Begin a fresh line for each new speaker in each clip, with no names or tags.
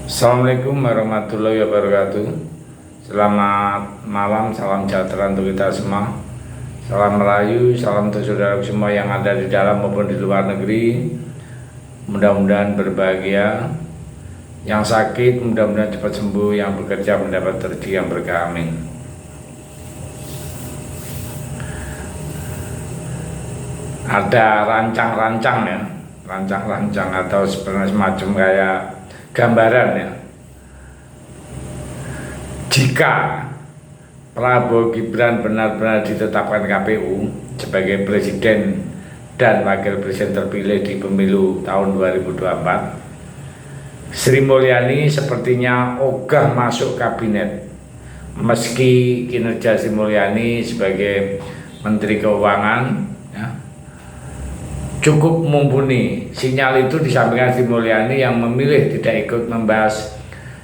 Assalamualaikum warahmatullahi wabarakatuh. Selamat malam, salam sejahtera untuk kita semua. Salam merayu, salam untuk saudara semua yang ada di dalam maupun di luar negeri. Mudah-mudahan berbahagia. Yang sakit mudah-mudahan cepat sembuh, yang bekerja mendapat rezeki yang berkah, amin. Ada rancang-rancang ya, rancang-rancang atau sebenarnya semacam kayak gambaran ya. Jika Prabowo Gibran benar-benar ditetapkan KPU sebagai presiden dan wakil presiden terpilih di pemilu tahun 2024, Sri Mulyani sepertinya ogah masuk kabinet. Meski kinerja Sri Mulyani sebagai Menteri Keuangan ya, cukup mumpuni, sinyal itu disampaikan Sri Mulyani yang memilih tidak ikut membahas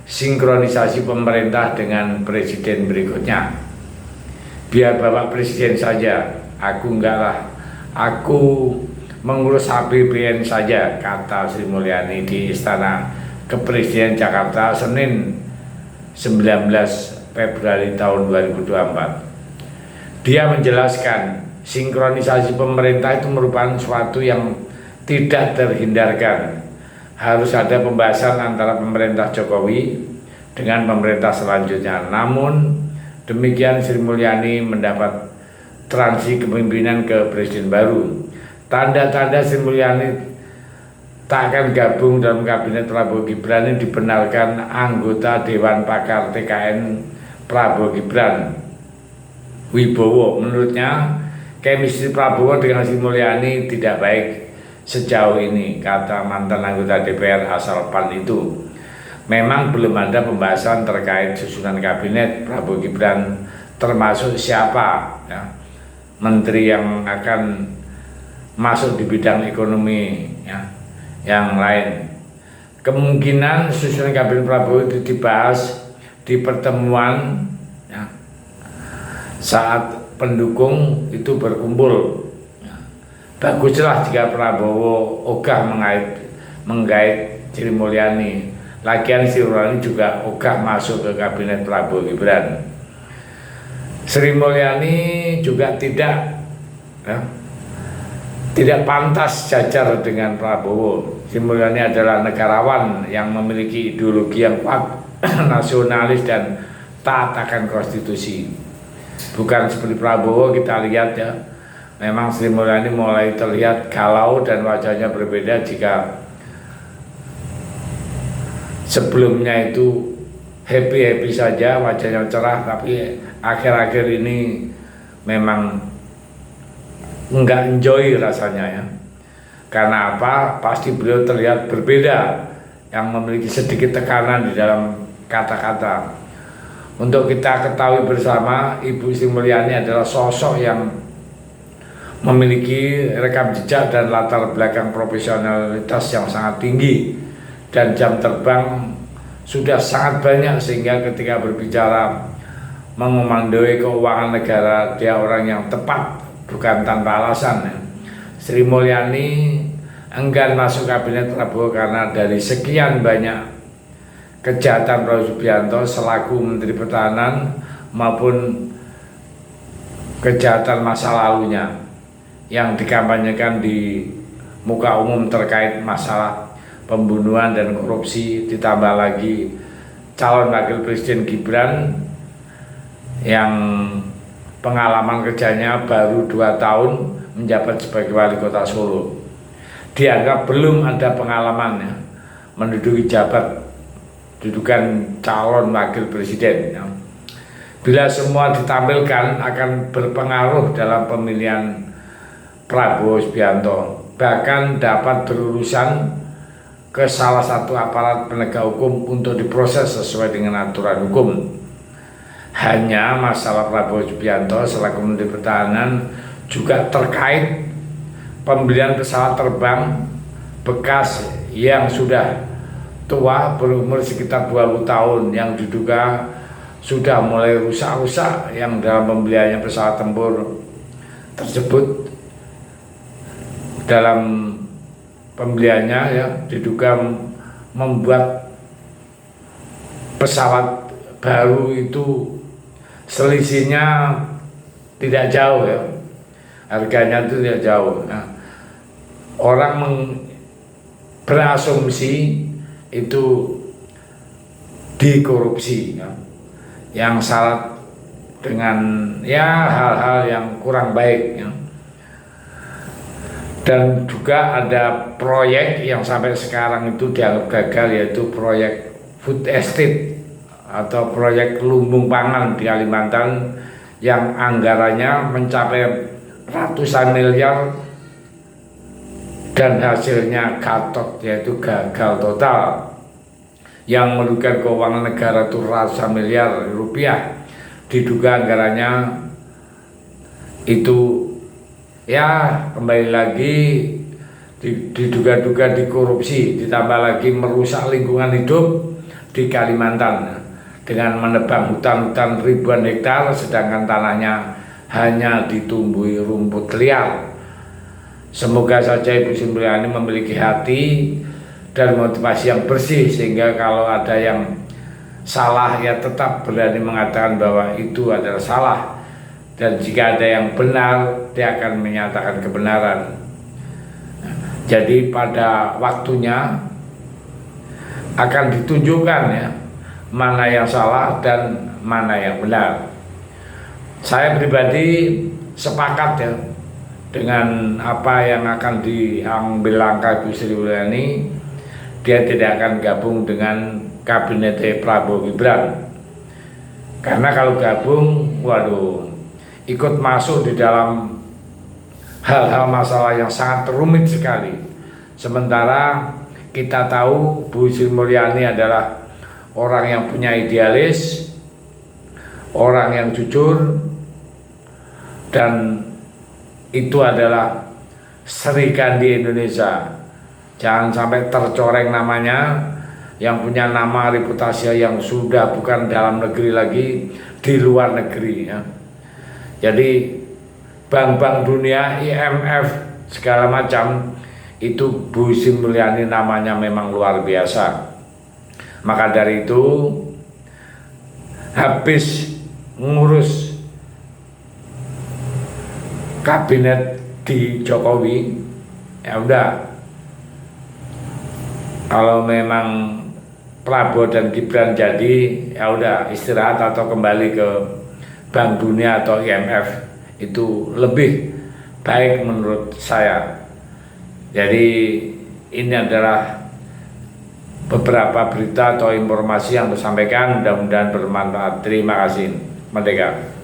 sinkronisasi pemerintah dengan presiden berikutnya. Biar Bapak Presiden saja, aku enggak lah, aku mengurus APBN saja, kata Sri Mulyani di Istana Kepresidenan Jakarta Senin 19 Februari tahun 2024. Dia menjelaskan sinkronisasi pemerintah itu merupakan suatu yang tidak terhindarkan. Harus ada pembahasan antara pemerintah Jokowi dengan pemerintah selanjutnya. Namun demikian Sri Mulyani mendapat transisi kepemimpinan ke presiden baru. Tanda-tanda Sri Mulyani tak akan gabung dalam kabinet Prabowo Gibran ini dibenarkan anggota Dewan Pakar TKN Prabowo Gibran Wibowo. Menurutnya chemistry Prabowo dengan Sri Mulyani tidak baik sejauh ini, kata mantan anggota DPR asal PAN itu. Memang belum ada pembahasan terkait susunan kabinet Prabowo Gibran, termasuk siapa ya, menteri yang akan masuk di bidang ekonomi ya, yang lain. Kemungkinan susunan kabinet Prabowo itu dibahas di pertemuan ya, saat pendukung itu berkumpul. Baguslah jika Prabowo ogah menggait Sri Mulyani. Lagian Sri Mulyani juga ogah masuk ke kabinet Prabowo Gibran. Sri Mulyani juga tidak pantas jajar dengan Prabowo. Sri Mulyani adalah negarawan yang memiliki ideologi yang kuat, nasionalis dan taat akan konstitusi. Bukan seperti Prabowo, kita lihat ya, memang Sri Mulyani mulai terlihat galau dan wajahnya berbeda jika sebelumnya itu happy-happy saja, wajahnya cerah, tapi akhir-akhir ini memang enggak enjoy rasanya ya. Karena apa? Pasti beliau terlihat berbeda, yang memiliki sedikit tekanan di dalam kata-kata. Untuk kita ketahui bersama, Ibu Sri Mulyani adalah sosok yang memiliki rekam jejak dan latar belakang profesionalitas yang sangat tinggi, dan jam terbang sudah sangat banyak, sehingga ketika berbicara mengomandoi keuangan negara, dia orang yang tepat, bukan tanpa alasan. Sri Mulyani enggan masuk kabinet Prabowo karena dari sekian banyak kejahatan Prabowo Subianto selaku Menteri Pertahanan maupun kejahatan masa lalunya yang dikampanyekan di muka umum terkait masalah pembunuhan dan korupsi, ditambah lagi calon wakil presiden Gibran yang pengalaman kerjanya baru 2 tahun menjabat sebagai wali kota Solo. Dianggap belum ada pengalamannya menduduki dudukan calon wakil presiden ya. Bila semua ditampilkan akan berpengaruh dalam pemilihan Prabowo Subianto, bahkan dapat berurusan ke salah satu aparat penegak hukum untuk diproses sesuai dengan aturan hukum. Hanya masalah Prabowo Subianto selaku Menteri Pertahanan juga terkait pembelian pesawat terbang bekas yang sudah tua berumur sekitar 20 tahun yang diduga sudah mulai rusak-rusak, yang dalam pembeliannya pesawat tempur tersebut dalam pembeliannya ya diduga membuat pesawat baru itu selisihnya tidak jauh ya, harganya itu tidak jauh. Nah, orang berasumsi itu dikorupsi ya, yang syarat dengan ya hal-hal yang kurang baik ya. Dan juga ada proyek yang sampai sekarang itu dianggap gagal, yaitu proyek food estate atau proyek lumbung pangan di Kalimantan yang anggarannya mencapai ratusan miliar dan hasilnya gatot, yaitu gagal total, yang merugikan keuangan negara itu ratusan miliar rupiah. Diduga anggarannya itu ya kembali lagi diduga-duga dikorupsi, ditambah lagi merusak lingkungan hidup di Kalimantan dengan menebang hutan-hutan ribuan hektar, sedangkan tanahnya hanya ditumbuhi rumput liar. Semoga saja Ibu Sri Mulyani memiliki hati dan motivasi yang bersih, sehingga kalau ada yang salah ya tetap berani mengatakan bahwa itu adalah salah, dan jika ada yang benar dia akan menyatakan kebenaran. Jadi pada waktunya akan ditunjukkan ya mana yang salah dan mana yang benar. Saya pribadi sepakat ya dengan apa yang akan diambil langkah Ibu Sri Mulyani. Dia tidak akan gabung dengan kabinet Prabowo Gibran, karena kalau gabung, waduh, ikut masuk di dalam hal-hal masalah yang sangat rumit sekali. Sementara kita tahu Bu Sri Mulyani adalah orang yang punya idealis, orang yang jujur, dan itu adalah Sri Kandi Indonesia. Jangan sampai tercoreng namanya, yang punya nama reputasi yang sudah bukan dalam negeri lagi, di luar negeri ya. Jadi bank-bank dunia, IMF segala macam itu Bu Sri Mulyani namanya memang luar biasa. Maka dari itu habis ngurus kabinet di Jokowi, ya udah, kalau memang Prabowo dan Gibran jadi, ya udah istirahat atau kembali ke Bank Dunia atau IMF, itu lebih baik menurut saya. Jadi ini adalah beberapa berita atau informasi yang disampaikan, mudah-mudahan bermanfaat. Terima kasih. Merdeka.